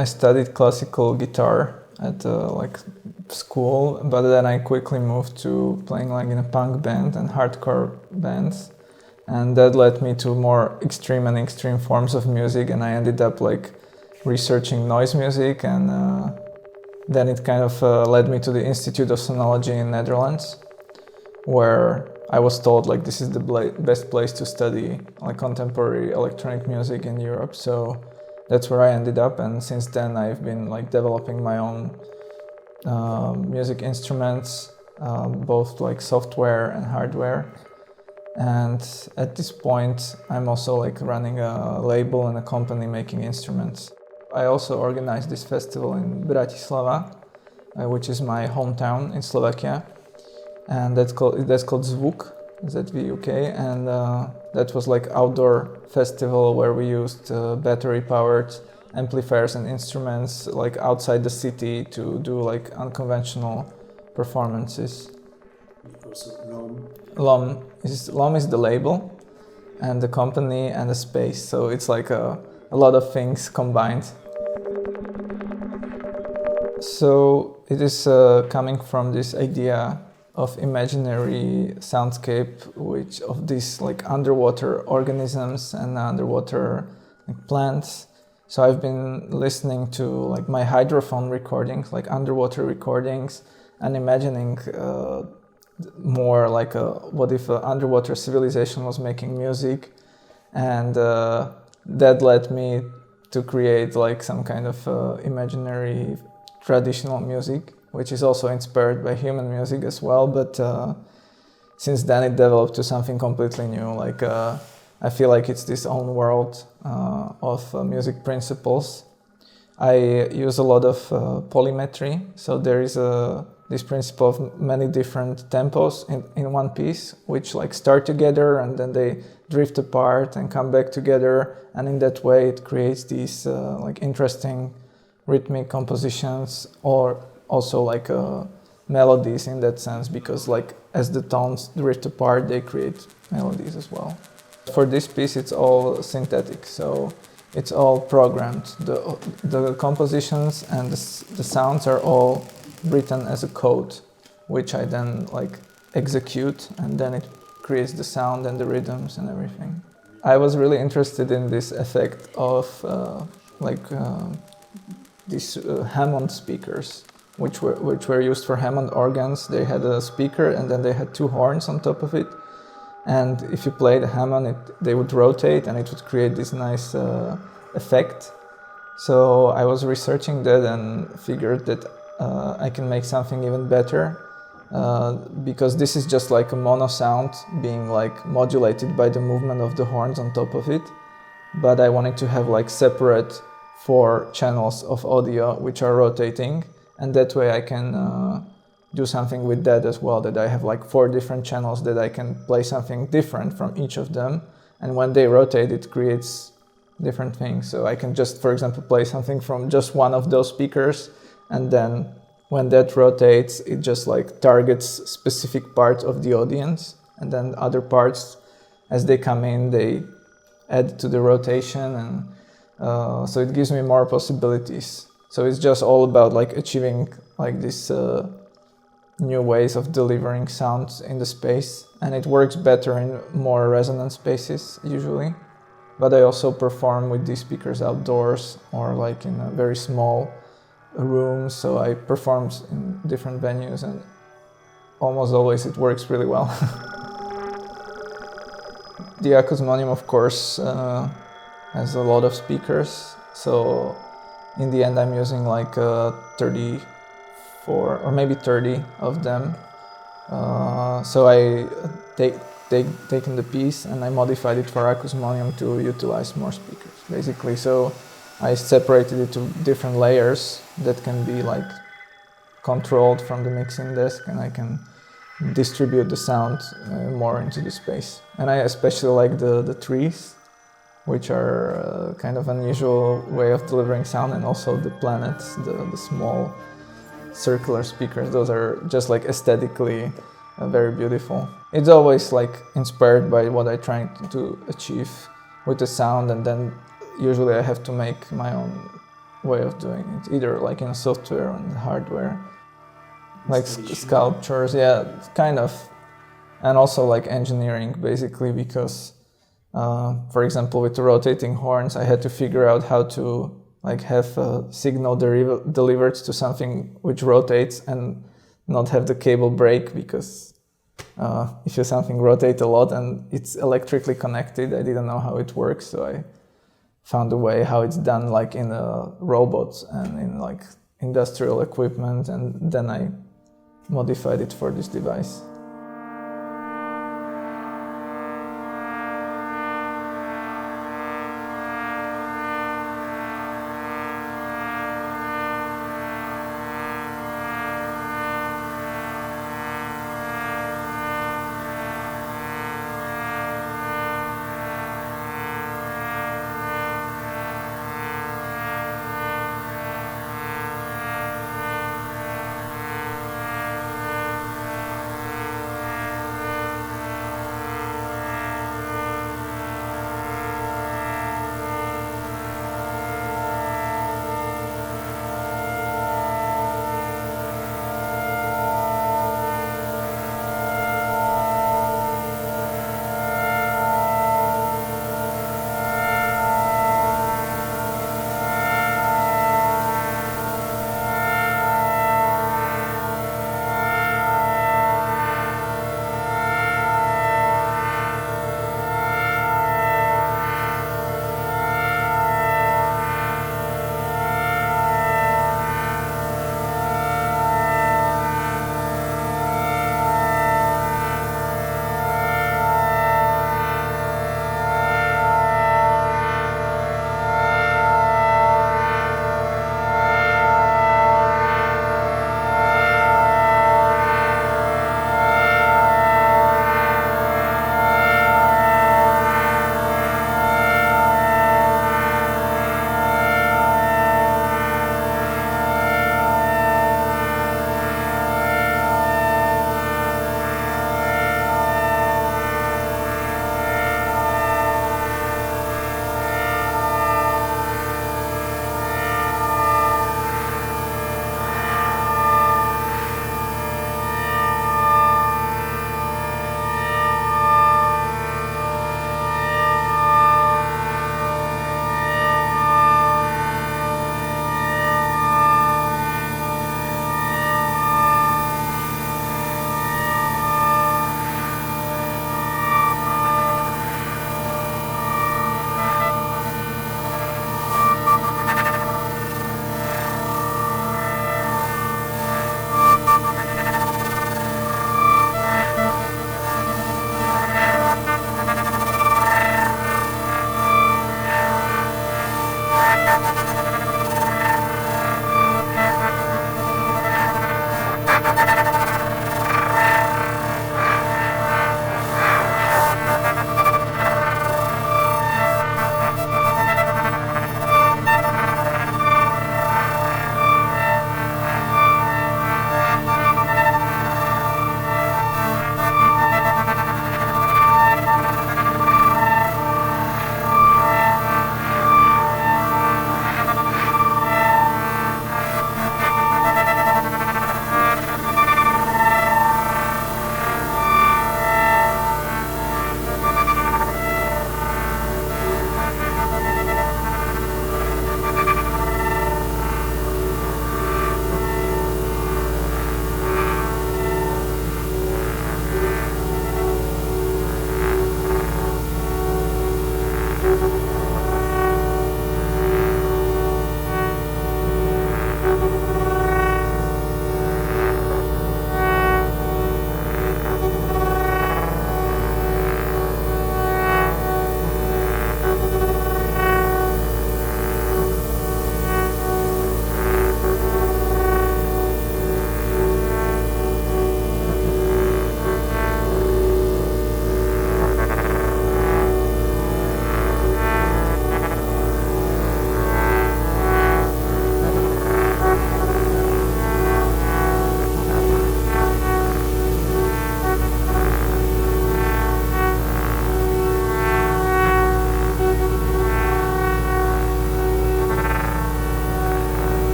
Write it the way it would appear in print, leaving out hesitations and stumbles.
I studied classical guitar at like school, but then I quickly moved to playing like in a punk band and hardcore bands, and that led me to more extreme forms of music, and I ended up like researching noise music, and then it kind of led me to the Institute of Sonology in Netherlands, where I was told like this is the best place to study like contemporary electronic music in Europe. So that's where I ended up, and since then I've been like developing my own music instruments, both like software and hardware. And at this point I'm also like running a label and a company making instruments. I also organized this festival in Bratislava, which is my hometown in Slovakia, and that's called Zvuk, Z-V-U-K, and that was like outdoor festival where we used battery-powered amplifiers and instruments like outside the city to do like unconventional performances. LOM is the label, and the company and the space, so it's like a lot of things combined. So it is coming from this idea of imaginary soundscape, which of these like underwater organisms and underwater like plants. So I've been listening to like my hydrophone recordings, like underwater recordings, and imagining more like what if an underwater civilization was making music, and that led me to create like some kind of imaginary traditional music, which is also inspired by human music as well, but since then it developed to something completely new. Like I feel like it's this own world of music principles. I use a lot of polymetry, so there is this principle of many different tempos in one piece, which like start together and then they drift apart and come back together, and in that way it creates these like interesting rhythmic compositions, or also like melodies in that sense, because like as the tones drift apart they create melodies as well. For this piece it's all synthetic, so it's all programmed. The compositions and the sounds are all written as a code, which I then like execute, and then it creates the sound and the rhythms and everything. I was really interested in this effect of these Hammond speakers, which were used for Hammond organs. They had a speaker and then they had two horns on top of it, and if you play the Hammond, they would rotate and it would create this nice effect. So I was researching that and figured that I can make something even better, because this is just like a mono sound being like modulated by the movement of the horns on top of it, but I wanted to have like separate 4 channels of audio which are rotating, and that way I can do something with that as well, that I have like 4 different channels that I can play something different from each of them, and when they rotate it creates different things. So I can just, for example, play something from just one of those speakers, and then when that rotates it just like targets specific parts of the audience, and then other parts as they come in they add to the rotation, and so it gives me more possibilities. So it's just all about like achieving like this new ways of delivering sounds in the space, and it works better in more resonant spaces usually. But I also perform with these speakers outdoors or like in a very small room, so I performed in different venues and almost always it works really well. The Acousmonium, of course, has a lot of speakers, so in the end I'm using like 34 or maybe 30 of them. So I taken the piece and I modified it for Acousmonium to utilize more speakers, basically. So I separated it to different layers that can be like controlled from the mixing desk, and I can distribute the sound more into the space. And I especially like the trees, which are kind of unusual way of delivering sound, and also the planets, the small circular speakers. Those are just like aesthetically very beautiful. It's always like inspired by what I'm trying to achieve with the sound, and then usually I have to make my own way of doing it, either like in software or in hardware, like sculptures, yeah, kind of, and also like engineering basically, because for example with the rotating horns I had to figure out how to like have a signal delivered to something which rotates and not have the cable break, because if you something rotate a lot and it's electrically connected, I didn't know how it works, so I found a way how it's done like in robots and in like industrial equipment, and then I modified it for this device.